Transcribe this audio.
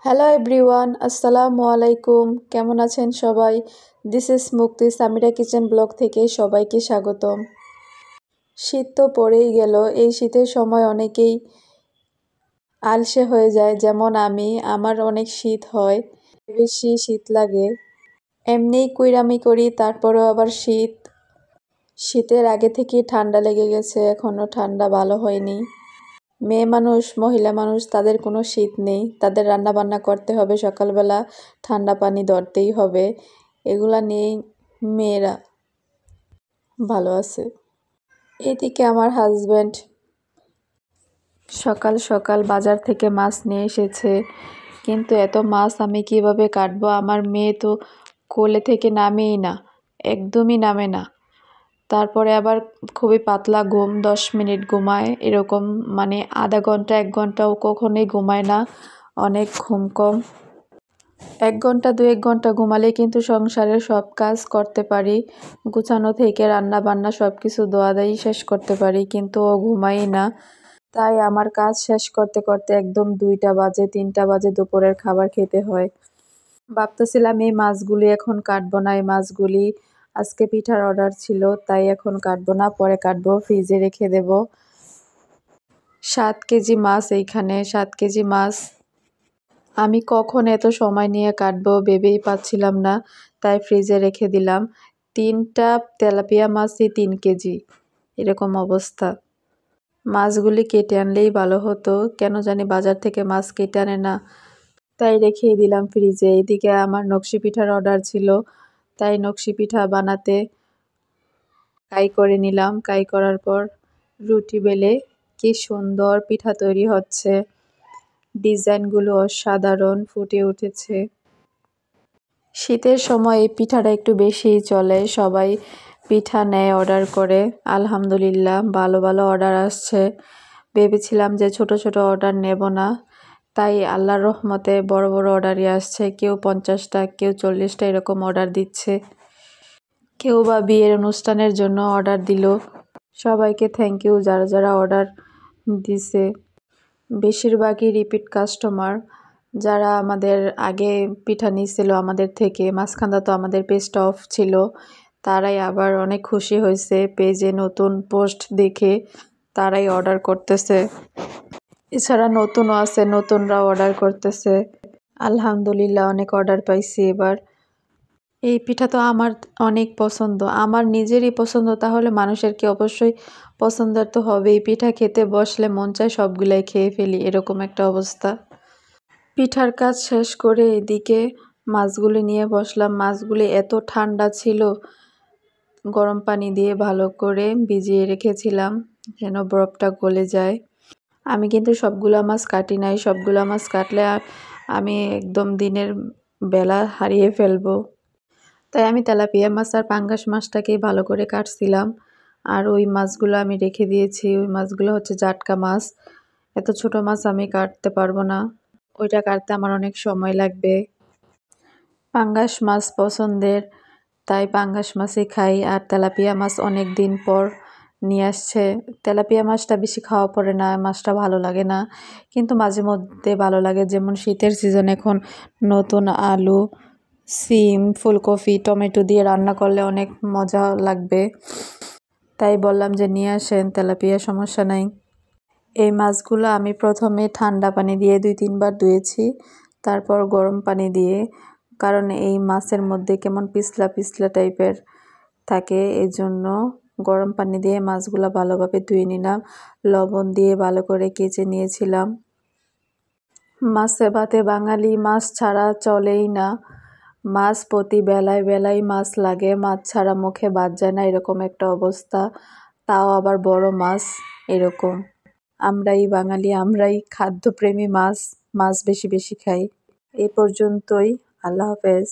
Hello everyone, আসসালামু আলাইকুম। কেমন আছেন সবাই? দিস ইজ মুক্তি সামিরা কিচেন ব্লগ থেকে সবাইকে স্বাগতম। শীত তো পড়েই গেল। এই শীতের সময় অনেকেই আলসে হয়ে যায়, যেমন আমার অনেক শীত হয়, বেশি শীত লাগে। এমনিই কুইরামি করি, তারপরেও আবার শীতের আগে থেকেই ঠান্ডা লেগে গেছে, এখনও ঠান্ডা ভালো হয়নি। মেয়ে মানুষ, মহিলা মানুষ, তাদের কোনো শীত নেই। তাদের রান্না বান্না করতে হবে, সকালবেলা ঠান্ডা পানি ধরতেই হবে। এগুলা নিয়েই মেয়েরা ভালো আছে। এদিকে আমার হাজব্যান্ড সকাল সকাল বাজার থেকে মাছ নিয়ে এসেছে, কিন্তু এত মাছ আমি কিভাবে কাটবো? আমার মেয়ে তো কোলে থেকে নামেই না, একদমই নামে না। তারপরে আবার খুবই পাতলা ঘুম, 10 মিনিট ঘুমায়, এরকম মানে আধা ঘন্টা 1 ঘন্টাও কখনোই ঘুমায় না, অনেক ঘুম কম। 1 ঘন্টা 2-1 ঘন্টা ঘুমালে কিন্তু সংসারের সব কাজ করতে পারি, গুছানো থেকে রান্না বান্না সব কিছু দোয়াদাই শেষ করতে পারি, কিন্তু ও ঘুমাই না। তাই আমার কাজ শেষ করতে করতে একদম 2টা বাজে, 3টা বাজে, দুপুরের খাবার খেতে হয়। ভাবতেছিলাম এই মাছগুলি এখন কাটবো না, এই মাছগুলি আজকে পিঠার অর্ডার ছিল, তাই এখন কাটবো না, পরে কাটবো, ফ্রিজে রেখে দেব। 7 কেজি মাছ, এইখানে 7 কেজি মাছ আমি কখন এত সময় নিয়ে কাটবো ভেবেই পাচ্ছিলাম না, তাই ফ্রিজে রেখে দিলাম। 3টা তেলাপিয়া মাছই 3 কেজি, এরকম অবস্থা। মাছগুলি কেটে আনলেই ভালো হতো, কেন জানি বাজার থেকে মাছ কেটে আনে না, তাই রেখেই দিলাম ফ্রিজে। এদিকে আমার নকশি পিঠার অর্ডার ছিল, তাই নকশি পিঠা বানাতে কাই করে নিলাম। কাই করার পর রুটি বেলে কি সুন্দর পিঠা তৈরি হচ্ছে, ডিজাইনগুলো অসাধারণ ফুটে উঠেছে। শীতের সময় এই পিঠাটা একটু বেশিই চলে, সবাই পিঠা নেয় অর্ডার করে। আলহামদুলিল্লাহ ভালো ভালো অর্ডার আসছে। ভেবেছিলাম যে ছোট ছোট অর্ডার নেব না, তাই আল্লাহর রহমতে বড় বড় অর্ডারই আসছে। কেউ 50টা, কেউ 40টা এরকম অর্ডার দিচ্ছে, কেউ বা বিয়ের অনুষ্ঠানের জন্য অর্ডার দিল। সবাইকে থ্যাংক ইউ যারা যারা অর্ডার দিছে। বেশিরভাগই রিপিট কাস্টমার, যারা আমাদের আগে পিঠা নিয়েছিল আমাদের থেকে, মাঝখানটা তো আমাদের পেজটা অফ ছিল, তারাই আবার অনেক খুশি হয়েছে পেজে নতুন পোস্ট দেখে, তারাই অর্ডার করতেছে। এছাড়া নতুনও আছে, নতুনরাও অর্ডার করতেছে। আলহামদুলিল্লাহ অনেক অর্ডার পাইছি এবার। এই পিঠা তো আমার অনেক পছন্দ, আমার নিজেরই পছন্দ, তাহলে মানুষের কি অবশ্যই পছন্দের তো হবে। এই পিঠা খেতে বসলে মন চায় সবগুলাই খেয়ে ফেলি, এরকম একটা অবস্থা। পিঠার কাজ শেষ করে এদিকে মাছগুলি নিয়ে বসলাম। মাছগুলি এত ঠান্ডা ছিল, গরম পানি দিয়ে ভালো করে ভিজিয়ে রেখেছিলাম যেন বরফটা গলে যায়। আমি কিন্তু সবগুলা মাছ কাটি নাই, সবগুলা মাছ কাটলে আমি একদম দিনের বেলা হারিয়ে ফেলবো। তাই আমি তেলাপিয়া মাছ আর পাঙ্গাস মাছটাকেই ভালো করে কাটছিলাম, আর ওই মাছগুলো আমি রেখে দিয়েছি। ওই মাছগুলো হচ্ছে জাটকা মাছ, এত ছোট মাছ আমি কাটতে পারবো না, ওইটা কাটতে আমার অনেক সময় লাগবে। পাঙ্গাস মাছ পছন্দের, তাই পাঙ্গাস মাছই খাই। আর তেলাপিয়া মাছ অনেক দিন পর নিয়ে আসছে। তেলাপিয়া মাছটা বেশি খাওয়া পড়ে না, মাছটা ভালো লাগে না, কিন্তু মাঝে মধ্যে ভালো লাগে। যেমন শীতের সিজন, এখন নতুন আলু, সিম, ফুলকপি, টমেটো দিয়ে রান্না করলে অনেক মজা লাগবে, তাই বললাম যে নিয়ে আসেন তেলাপিয়া, সমস্যা নাই। এই মাছগুলো আমি প্রথমে ঠান্ডা পানি দিয়ে 2-3 বার ধুয়েছি, তারপর গরম পানি দিয়ে, কারণ এই মাছের মধ্যে কেমন পিছলা পিছলা টাইপের থাকে, এই জন্য গরম পানি দিয়ে মাছগুলো ভালোভাবে ধুয়ে নিলাম। লবণ দিয়ে ভালো করে কেচে নিয়েছিলাম। মাছে ভাতে বাঙালি, মাছ ছাড়া চলেই না। মাছ প্রতি বেলায় বেলায় মাছ লাগে, মাছ ছাড়া মুখে ভাত যায় না, এরকম একটা অবস্থা। তাও আবার বড় মাছ, এরকম। আমরাই বাঙালি, আমরাই খাদ্যপ্রেমী, মাছ বেশি বেশি খাই। এই পর্যন্তই, আল্লাহ হাফেজ।